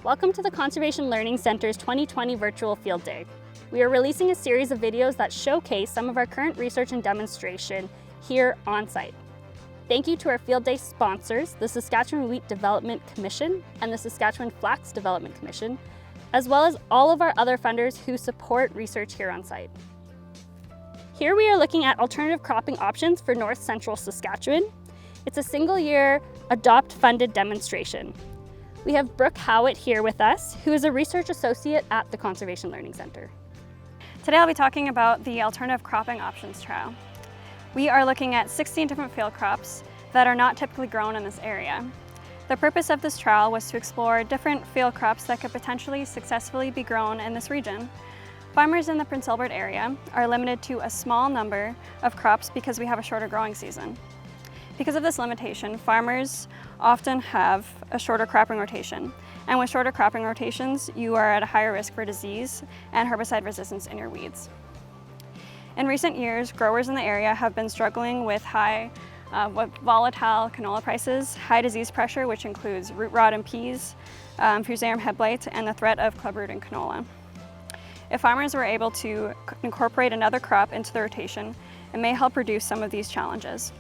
Welcome to the Conservation Learning Center's 2020 Virtual Field Day. We are releasing a series of videos that showcase some of our current research and demonstration here on site. Thank you to our Field Day sponsors, the Saskatchewan Wheat Development Commission and the Saskatchewan Flax Development Commission, as well as all of our other funders who support research here on site. Here we are looking at alternative cropping options for North Central Saskatchewan. It's a single-year adopt-funded demonstration. We have Brooke Howat here with us, who is a research associate at the Conservation Learning Center. Today I'll be talking about the alternative cropping options trial. We are looking at 16 different field crops that are not typically grown in this area. The purpose of this trial was to explore different field crops that could potentially successfully be grown in this region. Farmers in the Prince Albert area are limited to a small number of crops because we have a shorter growing season. Because of this limitation, farmers often have a shorter cropping rotation. And with shorter cropping rotations, you are at a higher risk for disease and herbicide resistance in your weeds. In recent years, growers in the area have been struggling with volatile canola prices, high disease pressure, which includes root rot in peas, fusarium head blight, and the threat of clubroot in canola. If farmers were able to incorporate another crop into the rotation, it may help reduce some of these challenges.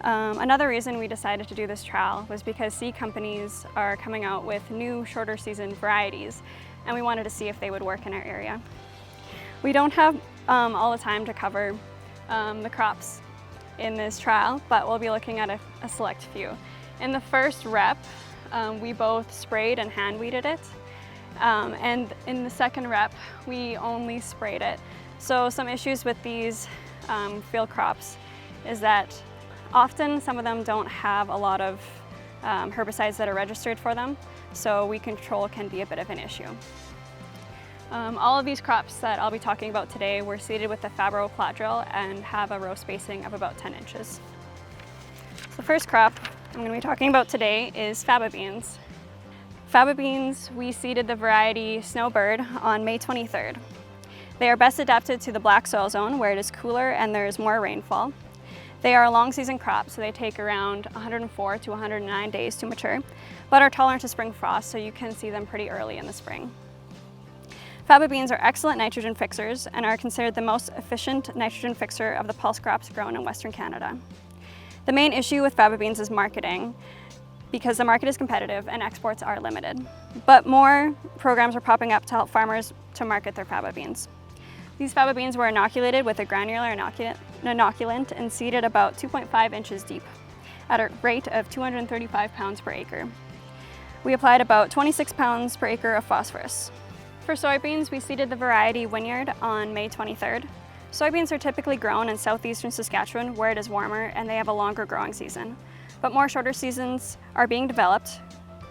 Another reason we decided to do this trial was because seed companies are coming out with new shorter season varieties, and we wanted to see if they would work in our area. We don't have all the time to cover the crops in this trial, but we'll be looking at a select few. In the first rep, we both sprayed and hand weeded it, and in the second rep, we only sprayed it. So some issues with these field crops is that often some of them don't have a lot of herbicides that are registered for them, so weed control can be a bit of an issue. All of these crops that I'll be talking about today were seeded with the Faba plat drill and have a row spacing of about 10 inches. So the first crop I'm going to be talking about today is Faba Beans. Faba Beans, we seeded the variety Snowbird on May 23rd. They are best adapted to the black soil zone where it is cooler and there is more rainfall. They are a long season crop, so they take around 104 to 109 days to mature, but are tolerant to spring frost, so you can see them pretty early in the spring. Faba beans are excellent nitrogen fixers and are considered the most efficient nitrogen fixer of the pulse crops grown in Western Canada. The main issue with Faba beans is marketing, because the market is competitive and exports are limited. But more programs are popping up to help farmers to market their Faba beans. These Faba beans were inoculated with a granular inoculant and seeded about 2.5 inches deep at a rate of 235 pounds per acre. We applied about 26 pounds per acre of phosphorus. For soybeans, we seeded the variety Wynyard on May 23rd. Soybeans are typically grown in southeastern Saskatchewan where it is warmer and they have a longer growing season. But more shorter seasons are being developed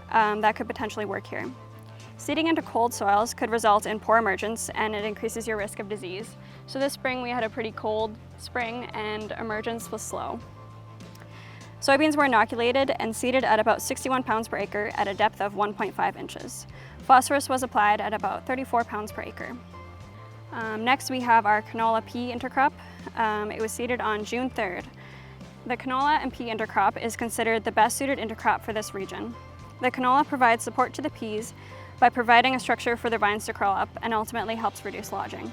that could potentially work here. Seeding into cold soils could result in poor emergence and it increases your risk of disease. So this spring we had a pretty cold spring and emergence was slow. Soybeans were inoculated and seeded at about 61 pounds per acre at a depth of 1.5 inches. Phosphorus was applied at about 34 pounds per acre. Next we have our Canola Pea Intercrop. It was seeded on June 3rd. The Canola and Pea Intercrop is considered the best suited intercrop for this region. The canola provides support to the peas by providing a structure for their vines to crawl up and ultimately helps reduce lodging.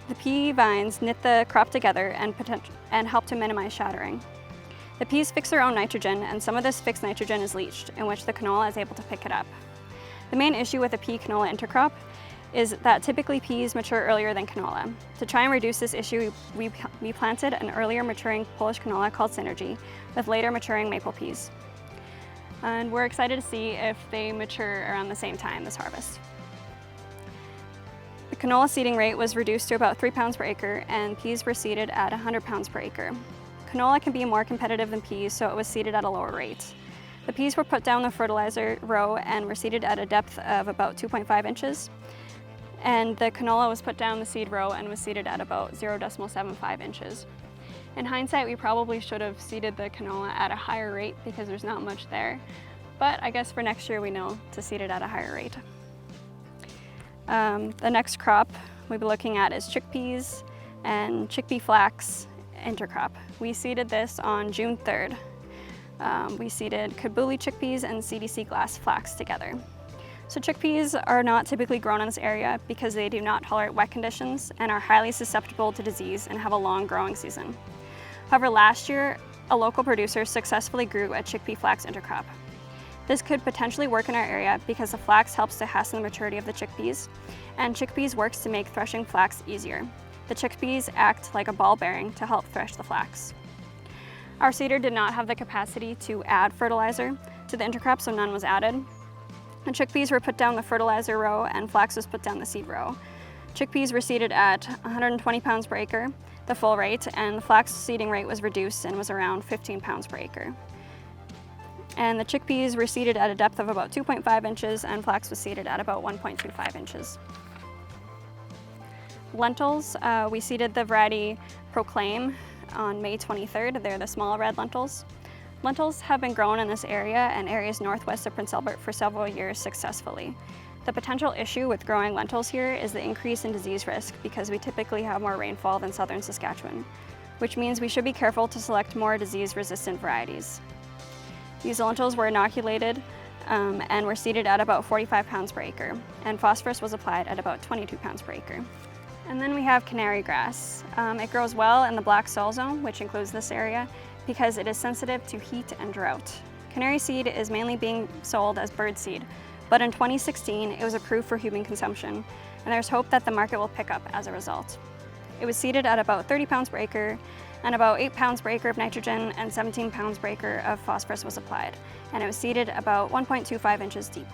The pea vines knit the crop together and help to minimize shattering. The peas fix their own nitrogen and some of this fixed nitrogen is leached, in which the canola is able to pick it up. The main issue with the pea canola intercrop is that typically peas mature earlier than canola. To try and reduce this issue, we planted an earlier maturing Polish canola called Synergy with later maturing maple peas. And we're excited to see if they mature around the same time this harvest. The canola seeding rate was reduced to about 3 pounds per acre and peas were seeded at 100 pounds per acre. Canola can be more competitive than peas, so it was seeded at a lower rate. The peas were put down the fertilizer row and were seeded at a depth of about 2.5 inches. And the canola was put down the seed row and was seeded at about 0.75 inches. In hindsight, we probably should have seeded the canola at a higher rate because there's not much there. But I guess for next year we know to seed it at a higher rate. The next crop we'll be looking at is chickpeas and chickpea flax intercrop. We seeded this on June 3rd. We seeded Kabuli chickpeas and CDC glass flax together. So chickpeas are not typically grown in this area because they do not tolerate wet conditions and are highly susceptible to disease and have a long growing season. However, last year, a local producer successfully grew a chickpea flax intercrop. This could potentially work in our area because the flax helps to hasten the maturity of the chickpeas, and chickpeas works to make threshing flax easier. The chickpeas act like a ball bearing to help thresh the flax. Our seeder did not have the capacity to add fertilizer to the intercrop, so none was added. The chickpeas were put down the fertilizer row and flax was put down the seed row. Chickpeas were seeded at 120 pounds per acre, the full rate, and the flax seeding rate was reduced and was around 15 pounds per acre. And the chickpeas were seeded at a depth of about 2.5 inches and flax was seeded at about 1.25 inches. Lentils, we seeded the variety Proclaim on May 23rd. They're the small red lentils. Lentils have been grown in this area and areas northwest of Prince Albert for several years successfully. The potential issue with growing lentils here is the increase in disease risk because we typically have more rainfall than southern Saskatchewan, which means we should be careful to select more disease-resistant varieties. These lentils were inoculated and were seeded at about 45 pounds per acre, and phosphorus was applied at about 22 pounds per acre. And then we have Canary Grass. It grows well in the black soil zone, which includes this area, because it is sensitive to heat and drought. Canary seed is mainly being sold as bird seed, but in 2016 it was approved for human consumption, and there's hope that the market will pick up as a result. It was seeded at about 30 pounds per acre, and about 8 pounds per acre of nitrogen and 17 pounds per acre of phosphorus was applied, and it was seeded about 1.25 inches deep.